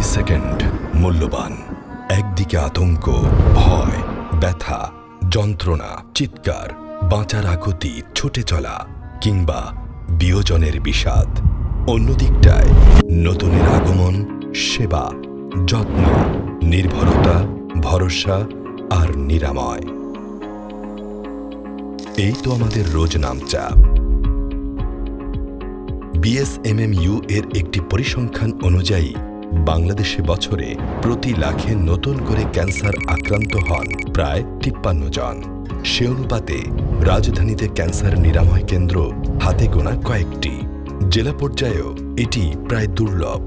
প্রতিটি সেকেন্ড মূল্যবান। একদিকে আতঙ্ক, ভয়, ব্যথা, যন্ত্রণা, চিৎকার, বাঁচার আকুতি, ছুটে চলা কিংবা বিয়োজনের বিষাদ। অন্যদিকটায় নতুনের আগমন, সেবা, যত্ন, নির্ভরতা, ভরসা আর নিরাময়। এই তো আমাদের রোজ নামচাপ। বিএসএমএমইউ এর একটি পরিসংখ্যান অনুযায়ী বাংলাদেশে বছরে প্রতি লাখে নতুন করে ক্যান্সার আক্রান্ত হন প্রায় ৫৩ জন। সে অনুপাতে রাজধানীতে ক্যান্সার নিরাময় কেন্দ্র হাতে গোনা কয়েকটি। জেলা পর্যায়েও এটি প্রায় দুর্লভ।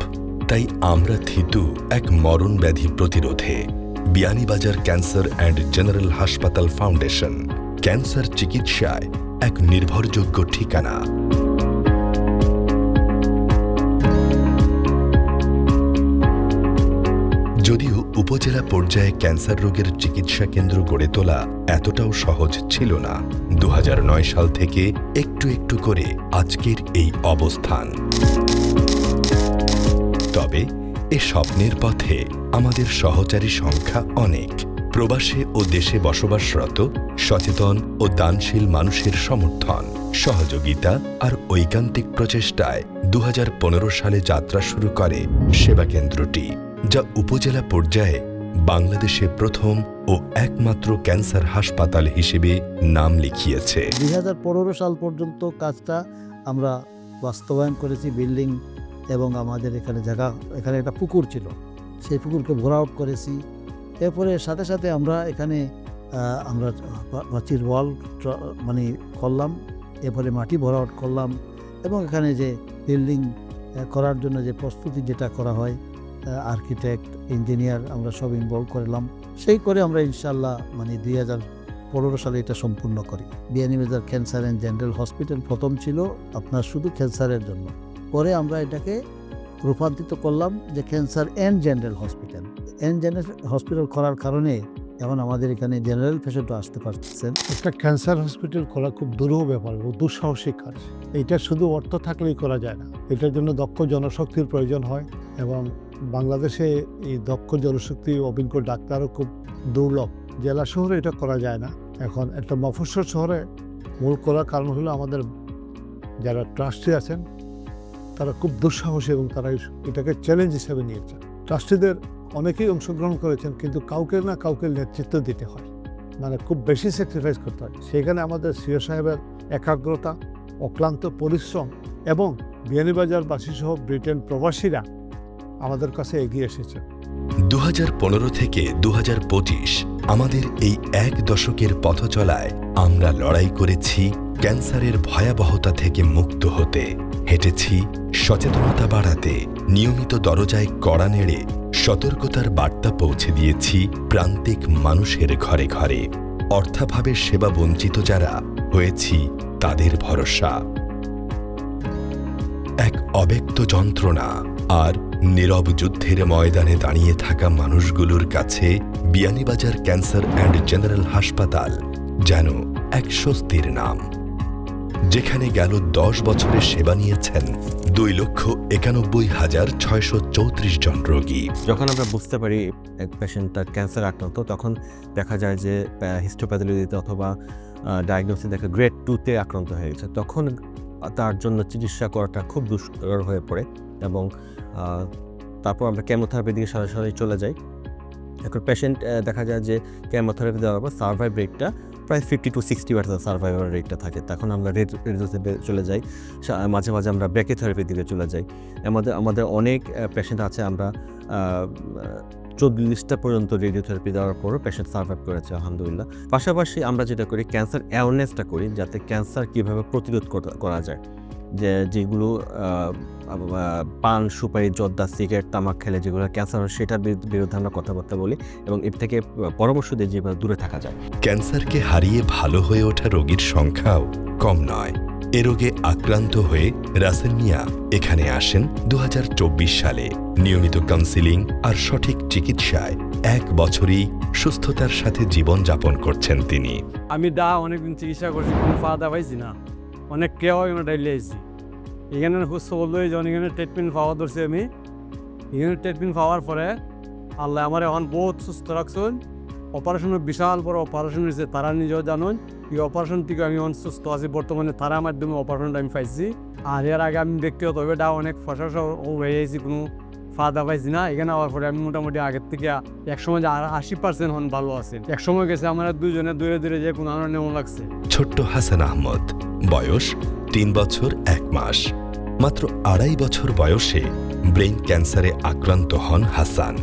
তাই আমরা থিতু এক মরণ ব্যাধি প্রতিরোধে। বিয়ানীবাজার ক্যান্সার অ্যান্ড জেনারেল হাসপাতাল ফাউন্ডেশন, ক্যান্সার চিকিৎসায় এক নির্ভরযোগ্য ঠিকানা। যদিও উপজেলা পর্যায়ে ক্যান্সার রোগের চিকিৎসা কেন্দ্র গড়ে তোলা এতটাও সহজ ছিল না, ২০০৯ সাল থেকে একটু একটু করে আজকের এই অবস্থান। তবে এ স্বপ্নের পথে আমাদের সহচারী সংখ্যা অনেক। প্রবাসে ও দেশে বসবাসরত সচেতন ও দানশীল মানুষের সমর্থন, সহযোগিতা আর ঐকান্তিক প্রচেষ্টায় ২০১৫ সালে যাত্রা শুরু করে সেবা কেন্দ্রটি, যা উপজেলা পর্যায়ে বাংলাদেশে প্রথম ও একমাত্র ক্যান্সার হাসপাতাল হিসেবে নাম লিখিয়েছে। ২০১৫ সাল পর্যন্ত কাজটা আমরা বাস্তবায়ন করেছি। বিল্ডিং এবং আমাদের এখানে জায়গা, এখানে একটা পুকুর ছিল, সেই পুকুরকে ভরা আউট করেছি। এরপরে সাথে সাথে আমরা এখানে আমরা প্রাচীর ওয়াল মানে করলাম, এরপরে মাটি ভরা আউট করলাম এবং এখানে যে বিল্ডিং করার জন্য যে প্রস্তুতি যেটা করা হয়, আর্কিটেক্ট, ইঞ্জিনিয়ার আমরা সব ইনভলভ করলাম। সেই করে আমরা ইনশাল্লাহ ২০১৫ সালে এটা সম্পূর্ণ করি। Beanibazar cancer and general hospital প্রথম ছিল আপনার শুধু ক্যান্সারের জন্য, পরে আমরা এটাকে রূপান্তরিত করলাম যে cancer and general hospital. And general hospital করার কারণে এখন আমাদের এখানে জেনারেল পেশেন্টও আসতে পারছেন। একটা ক্যান্সার হসপিটাল করা খুব দুরূহ ব্যাপার ও দুঃসাহসিক কাজ। এটা শুধু অর্থ থাকলেই করা যায় না, এটার জন্য দক্ষ জনশক্তির প্রয়োজন হয় এবং বাংলাদেশে এই দক্ষ জনশক্তি, অভিজ্ঞ ডাক্তারও খুব দুর্লভ। জেলা শহরে এটা করা যায় না। এখন একটা মফস্বল শহরে মূল করার কারণ হলো আমাদের যারা ট্রাস্টি আছেন তারা খুব দুঃসাহসী এবং তারা এটাকে চ্যালেঞ্জ হিসেবে নিয়েছে। ট্রাস্টিদের অনেকেই অংশগ্রহণ করেছেন, কিন্তু কাউকে না কাউকে নেতৃত্ব দিতে হয়, মানে খুব বেশি স্যাক্রিফাইস করতে হয়। সেখানে আমাদের সিও সাহেবের একাগ্রতা, অক্লান্ত পরিশ্রম এবং বিয়ানীবাজারবাসী সহ ব্রিটেন প্রবাসীরা আমাদের কাছে এগিয়ে এসেছে। ২০১৫ থেকে ২০২৫ আমাদের এই এক দশকের পথ চলায় আমরা লড়াই করেছি ক্যান্সারের ভয়াবহতা থেকে মুক্ত হতে। হেঁটেছি সচেতনতা বাড়াতে, নিয়মিত দরজায় কড়া নেড়ে সতর্কতার বার্তা পৌঁছে দিয়েছি প্রান্তিক মানুষের ঘরে ঘরে। অর্থাভাবে সেবা বঞ্চিত যারা হয়েছি তাদের ভরসা। এক অব্যক্ত যন্ত্রণা আর নীরব যুদ্ধের ময়দানে দাঁড়িয়ে থাকা মানুষগুলোর কাছে বিয়ানীবাজার ক্যান্সার অ্যান্ড জেনারেল হাসপাতাল যেন এক স্বস্তির নাম, যেখানে গেল ১০ বছরে সেবা নিয়েছেন ২,৯১,৬৩৪ জন রোগী। যখন আমরা বুঝতে পারি এক পেশেন্ট তার ক্যান্সার আক্রান্ত, তখন দেখা যায় যে হিস্টোপ্যাথোলজিতে অথবা ডায়াগনোসিস দেখা গ্রেড 2-তে আক্রান্ত হয়ে গেছে। তখন তার জন্য চিকিৎসা করাটা খুব দুষ্কর হয়ে পড়ে এবং তারপর আমরা কেমোথেরাপির দিকে সরাসরি চলে যাই। এখন পেশেন্ট দেখা যায় যে কেমোথেরাপি দেওয়ার পর সার্ভাইভ রেটটা প্রায় 50 to 60% সার্ভাইভার রেটটা থাকে। তখন আমরা রেডিওতে চলে যাই, মাঝে মাঝে আমরা ব্র্যাকিওথেরাপির দিকে চলে যাই। আমাদের অনেক পেশেন্ট আছে, আমরা 40টা পর্যন্ত রেডিওথেরাপি দেওয়ার পরও পেশেন্ট সার্ভাইভ করেছে আলহামদুলিল্লাহ। পাশাপাশি আমরা যেটা করি, ক্যান্সার অ্যাওয়ারনেসটা করি, যাতে ক্যান্সার কীভাবে প্রতিরোধ করা যায়। যেগুলো পান, সুপারি, জর্দা, সিগারেট, তামাক খেলে যেগুলো ক্যান্সার হয়, সেটার বিরুদ্ধে আমরা কথাবার্তা বলি এবং এর থেকে পরামর্শ দিই যেভাবে দূরে থাকা যায়। ক্যান্সারকে হারিয়ে ভালো হয়ে ওঠা রোগীর সংখ্যাও কম নয়। এ রোগে আক্রান্ত হয়ে রাসেল মিয়া এখানে আসেন ২০২৪ সালে। নিয়মিত কাউন্সিলিং আর সঠিক চিকিৎসায় ১ বছরই সুস্থতার সাথে জীবন যাপন করছেন তিনি। আমি অনেকদিন চিকিৎসা করছি, কোনো ফায়দা পাইছি না। অনেক কেউ ডাইলে আইছি, এখানে সুস্থ বললো, এখানে ট্রিটমেন্ট পাওয়া ধরছি আমি। এখানে ট্রিটমেন্ট পাওয়ার পরে আল্লাহ আমার এখন বহুত সুস্থ রাখছেন। অপারেশনের বিশাল বড় অপারেশন হয়েছে, তারা নিজেও জানুন। এই অপারেশন থেকে আমি এখন সুস্থ আছি বর্তমানে, তারা মাধ্যমে অপারেশনটা আমি পাইছি। আর এর আগে আমি ব্যক্তিগতভাবে অনেক ফসা হয়ে গেছি, কোনো ফায়দা পাইছি না। এখানে হওয়ার পরে আমি মোটামুটি আগের থেকে একসময় যে 80% হন ভালো আছে। একসময় গেছে আমার দুজনে দূরে দূরে যে কোনো আমার নেমন লাগছে। ছোট্ট হাসান আহমদ, বয়স 3 বছর 1 মাস। মাত্র 2.5 বছর বয়সে ব্রেইন ক্যান্সারে আক্রান্ত হন হাসান।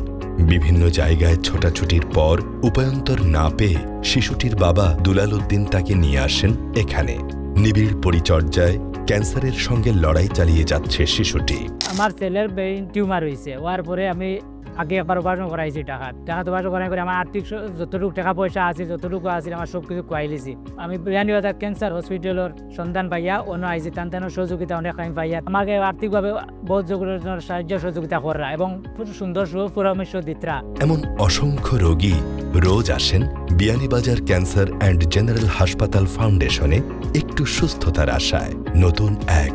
বিভিন্ন জায়গায় ছোটাছুটির পর উপায়ন্তর না পেয়ে শিশুটির বাবা দুলাল উদ্দিন তাকে নিয়ে আসেন এখানে। নিবিড় পরিচর্যায় ক্যান্সারের সঙ্গে লড়াই চালিয়ে যাচ্ছে শিশুটি। আমার ছেলের ব্রেইন টিউমার হয়েছে, হওয়ার পরে আমি আগে একবার উপার্জন করাইছি টাকা তো উপার্জন করাই করে আমার আর্থিক যতটুকু টাকা পয়সা আছে, যতটুকু আছে আমার সব কিছু খুয়াইলিছি। আমি বিয়ানীবাজার ক্যান্সার হসপিটালের সন্ধান পাইয়া অন্য আইসি টানটানোর সহযোগিতা অনেক আমি পাইয়া আমাকে আর্থিকভাবে বহুত সাহায্য সহযোগিতা করা এবং সুন্দর পরামর্শ দিতরা। এমন অসংখ্য রোগী রোজ আসেন বিয়ানীবাজার ক্যান্সার অ্যান্ড জেনারেল হাসপাতাল ফাউন্ডেশনে একটু সুস্থতার আশায়, নতুন এক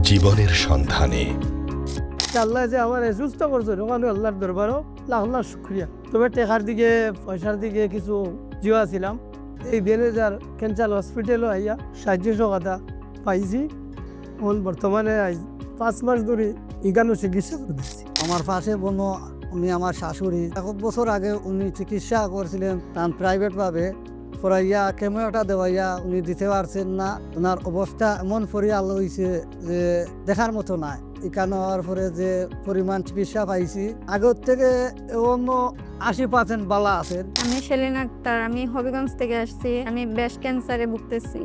জীবনের সন্ধানে। আল্লাহ যে আমার সুস্থ করছে ওখানে আল্লাহর দরবারও লাখ লাখ শুক্রিয়া। তবে টেকার দিকে পয়সার দিকে কিছু জিও ছিলাম, এই বিয়ানীবাজার ক্যান্সার হসপিটালও আইয়া সাহায্য সহায়তা পাইছি। এখন বর্তমানে 5 মাস ধরে এখানে চিকিৎসা করে দিচ্ছি। আমার পাশে বোনো, উনি আমার শাশুড়ি। 1 বছর আগে উনি চিকিৎসা করছিলেন প্রাইভেটভাবে, পড়াইয়া কেমোটা দেওয়াইয়া উনি দিতে পারছেন না। ওনার অবস্থা এমন পরিয়াল হয়েছে যে দেখার মতো নাই। এখানে হওয়ার পরে যে পরিমাণ চিকিৎসা পাইছি আগের থেকে অন্য 80% বালা আছেন। আমি সেলিনা আক্তার, আমি হবিগঞ্জ থেকে আসছি। আমি ব্রেস্ট ক্যান্সারে ভুগতেছি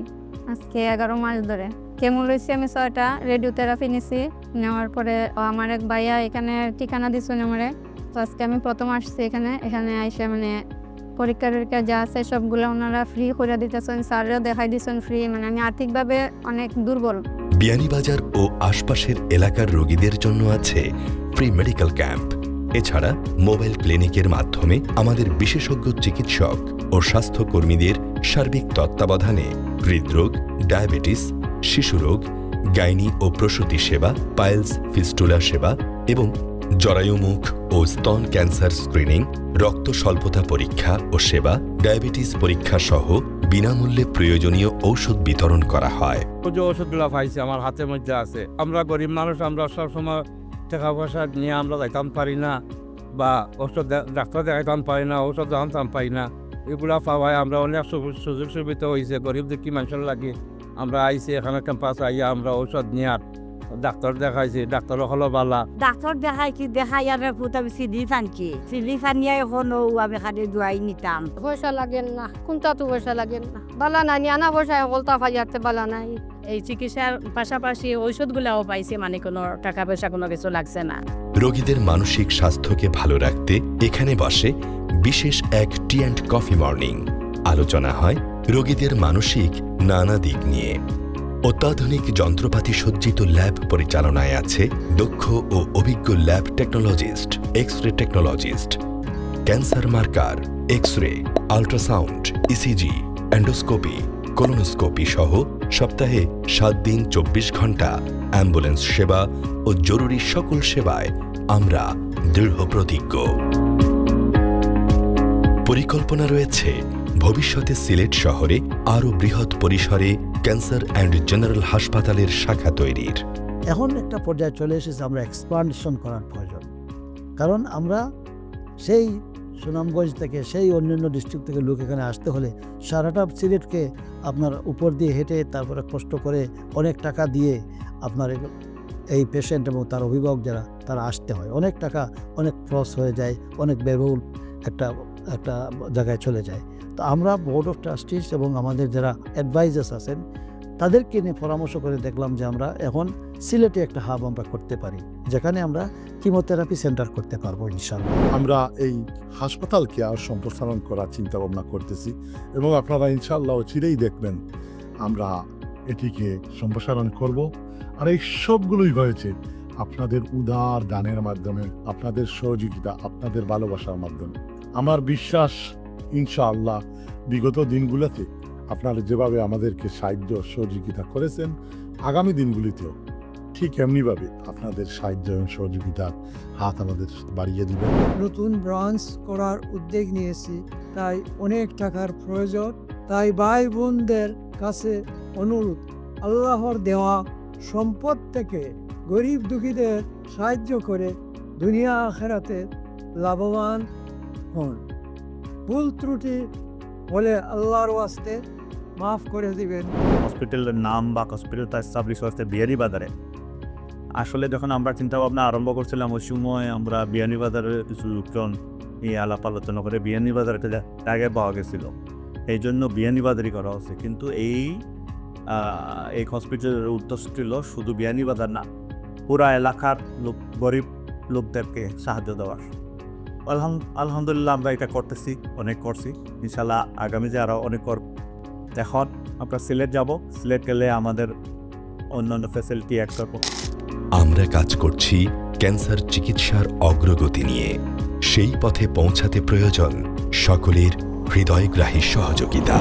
আজকে 11 মাস ধরে। কেমো লইছি আমি 6টা, রেডিওথেরাপি নিছি। নেওয়ার পরে আমার এক ভাইয়া এখানে ঠিকানা দিচ্ছেন আমারে। তো আজকে আমি প্রথম আসছি এখানে আইসে মানে পরীক্ষা টরীক্ষা যা আছে সবগুলো ওনারা ফ্রি করে দিতেছেন, স্যাররা দেখাই দিচ্ছেন ফ্রি। মানে আমি আর্থিকভাবে অনেক দুর্বল। বিয়ানীবাজার ও আশপাশের এলাকার রোগীদের জন্য আছে ফ্রি মেডিকেল ক্যাম্প। এছাড়া মোবাইল ক্লিনিকের মাধ্যমে আমাদের বিশেষজ্ঞ চিকিৎসক ও স্বাস্থ্যকর্মীদের সার্বিক তত্ত্বাবধানে হৃদরোগ, ডায়াবেটিস, শিশুরোগ, গাইনি ও প্রসূতি সেবা, পাইলস ফিস্টুলা সেবা এবং জরায়ুমুখ ও স্তন ক্যান্সার স্ক্রিনিং, রক্ত স্বল্পতা পরীক্ষা ও সেবা, ডায়াবেটিস পরীক্ষা সহ বিনামূল্যে প্রয়োজনীয় ঔষধ বিতরণ করা হয়। যে ওষুধগুলো পাইছি আমার হাতের মধ্যে আছে। আমরা গরিব মানুষ, আমরা সবসময় টাকা পয়সা নিয়ে আমরা যাইতাম পারি না, বা ওষুধ ডাক্তার দেখাইতাম পারি না, ঔষধ জানতাম পারি না। এগুলা পাওয়ায় আমরা অনেক সুযোগ সুবিধা হয়েছে। গরিব দুঃখী মানুষের লাগে আমরা আইসি এখানে ক্যাম্পাস আইয়া আমরা ঔষধ নেওয়ার ডাক্তার দেখাইছি, ডাক্তারও হলো বালা। ডাক্তার দেখাই আর আমি সিলি ফানকি সিলি ফানিয়া এখনো আমি খালি দোয়াই নিতাম। পয়সা লাগেন না, কোনটা তো পয়সা লাগেন না, বালা নাই আনা পয়সা বলতা ফাইয়াতে বালা নাই। এই চিকিৎসার পাশাপাশি ঔষধগুলাও পাইছে, মানে কোনো টাকা পয়সা কোনো কিছু লাগছে না। রোগীদের মানসিক স্বাস্থ্যকে ভালো রাখতে এখানে বসে বিশেষ এক টি অ্যান্ড কফি মর্নিং। আলোচনা হয় রোগীদের মানসিক নানা দিক নিয়ে। অত্যাধুনিক যন্ত্রপাতি সজ্জিত ল্যাব পরিচালনায় আছে দক্ষ ও অভিজ্ঞ lab technologist, X-ray technologist, cancer marker, X-ray, ultrasound, ECG, endoscopy, colonoscopy সহ সপ্তাহে 7 দিন 24 ঘন্টা অ্যাম্বুলেন্স সেবা ও জরুরি সকল সেবায় আমরা দৃঢ় প্রতিজ্ঞ। পরিকল্পনা রয়েছে ভবিষ্যতে সিলেট শহরে আরও বৃহৎ পরিসরে ক্যান্সার অ্যান্ড জেনারেল হাসপাতালের শাখা তৈরির। এখন একটা পর্যায়ে চলে এসেছে আমরা এক্সপানশন করার প্রয়োজন। কারণ আমরা সেই সুনামগঞ্জ থেকে, সেই অন্যান্য ডিস্ট্রিক্ট থেকে লোক এখানে আসতে হলে সারাটা সিলেটকে আপনার উপর দিয়ে হেঁটে তারপরে কষ্ট করে অনেক টাকা দিয়ে আপনার এই পেশেন্ট এবং তার অভিভাবক যারা তারা আসতে হয়। অনেক টাকা অনেক খরচ হয়ে যায়, অনেক ব্যয়বহুল একটা জায়গায় চলে যায়। তো আমরা বোর্ড অফ ট্রাস্টিস এবং আমাদের যারা অ্যাডভাইজার্স আছেন তাদেরকে নিয়ে পরামর্শ করে দেখলাম যে আমরা এখন সিলেটে একটা হাব আমরা করতে পারি, যেখানে আমরা কিমোথেরাপি সেন্টার করতে পারবো ইনশাআল্লাহ। আমরা এই হাসপাতালকে আর সম্প্রসারণ করার চিন্তা ভাবনা করতেছি এবং আপনারা ইনশাআল্লাহ চিরেই দেখবেন আমরা এটিকে সম্প্রসারণ করব। আর এই সবগুলোই হয়েছে আপনাদের উদার দানের মাধ্যমে, আপনাদের সহযোগিতা, আপনাদের ভালোবাসার মাধ্যমে। আমার বিশ্বাস ইনশাআল্লাহ বিগত দিনগুলোতে আপনারা যেভাবে আমাদেরকে সাহায্য সহযোগিতা করেছেন, আগামী দিনগুলিতেও ঠিক এমনিভাবে আপনাদের সাহায্য এবং সহযোগিতার হাত আমাদের বাড়িয়ে দিবেন। নতুন ব্রাঞ্চ করার উদ্যোগ নিয়েছি, তাই অনেক টাকার প্রয়োজন। তাই ভাই বোনদের কাছে অনুরোধ, আল্লাহর দেওয়া সম্পদ থেকে গরিব দুঃখীদের সাহায্য করে দুনিয়া আখেরাতে লাভবান হন। ভুল ত্রুটি হলে আল্লাহর ওয়াস্তে মাফ করে দিবেন। হসপিটালের নাম বা হসপিটালটা এস্টাবলিশ হচ্ছে বিয়ানীবাজারে। আসলে যখন আমরা চিন্তা ভাবনা আরম্ভ করছিলাম ওই সময় আমরা বিয়ানীবাজারের কিছু লোকজন এই আলাপ আলোচনা করে বিয়ানীবাজার একটা জায়গায় পাওয়া গেছিল, এই জন্য বিয়ানীবাজারই করা হচ্ছে। কিন্তু এই হসপিটালের উদ্দেশ্য ছিল শুধু বিয়ানীবাজার না, পুরা এলাকার লোক, গরিব লোকদেরকে সাহায্য দেওয়ার। আলহামদুলিল্লাহ আমরা এটা করতেছি, অনেক করছি। ইনশাল্লাহ আগামী যে আরও অনেক করব। এখন আমরা সিলেট যাব, সিলেট গেলে আমাদের অন্যান্য ফ্যাসিলিটি অ্যাড করব। আমরা কাজ করছি ক্যান্সার চিকিৎসার অগ্রগতি নিয়ে। সেই পথে পৌঁছাতে প্রয়োজন সকলের হৃদয়গ্রাহী সহযোগিতা।